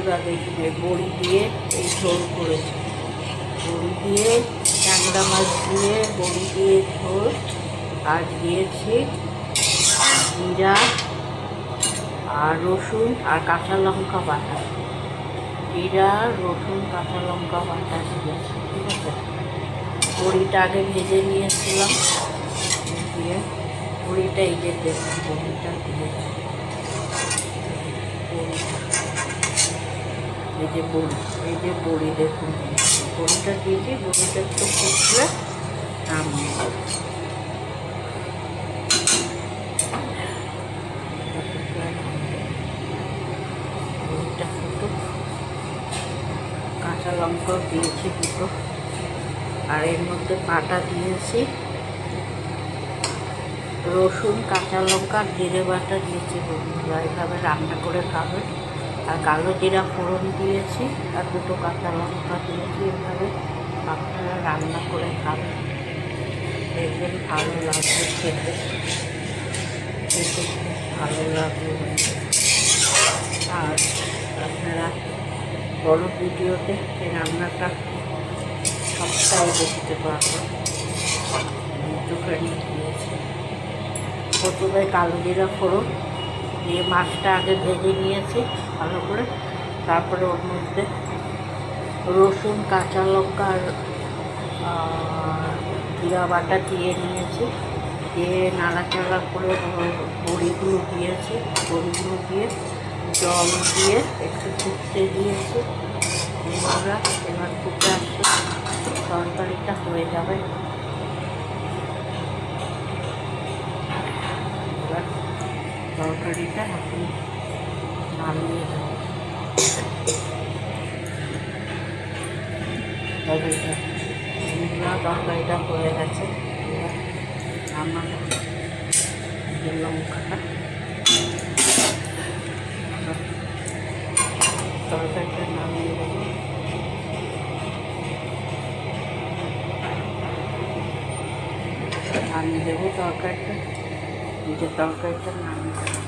বন্ধুরা দেখুন এই বড়ি দিয়ে এই ঝোল করেছি, বড়ি দিয়ে ট্যাংরা মাছ দিয়ে বড়ি দিয়ে ঝোল, আর দিয়েছি জিরা আর রসুন আর কাঁচা লঙ্কা বাটা, জিরা রসুন কাঁচা লঙ্কা বাটা দিয়েছি। ঠিক আছে, বড়িটা আগে ভেজে নিয়েছিলাম, দিয়ে বড়িটা এই যে দেখুন বড়িটা দিয়েছি, এই যে বড়ি, এই যে বড়ি দেখুন বড়িটা দিয়েছি, বড়িটা একটু ফুটলে নামিয়ে দেবো। বড়িটা ফুটুক, কাঁচা লঙ্কাও দিয়েছি দুটো, আর এর মধ্যে বাটা দিয়েছি রসুন কাঁচা লঙ্কা জিরে বাটা দিয়েছি। বন্ধুরা এইভাবে রান্না করে খাবেন। আর কালো জিরা ফোড়ন দিয়েছি আর দুটো কাঁচা লঙ্কা দিয়েছি, এভাবে আপনারা রান্না করে খাবেন, দেখবেন ভালো লাগবে খেতে, খেতে ভালো লাগবে। আর আপনারা বড় ভিডিওতে এই রান্নাটা সবটাই দেখতে পারবেন। একটুখানি দিয়েছি প্রথমে কালো জিরা ফোড়ন দিয়ে মাছটা আগে ভেজে নিয়েছি ভালো করে, তারপরে ওর মধ্যে রসুন কাঁচা লঙ্কা আর জিরা বাটা দিয়ে নিয়েছি, দিয়ে নাড়াচাড়া করে বড়িগুলো দিয়েছি, বড়িগুলো দিয়ে জল দিয়ে একটু ফুটতে দিয়েছি। এবার ফুটে আসছে, তরকারিটা হয়ে যাবে। এবার তরকারিটা এখন নামিয়ে দেবো। তরকারিটা হয়ে গেছে, এবার নামানো লঙ্কাটা, তরকারিটা নামিয়ে দেবো। নামিয়ে দেবো তরকারিটা, নিজের তরকারিটা নামিয়ে দেবো।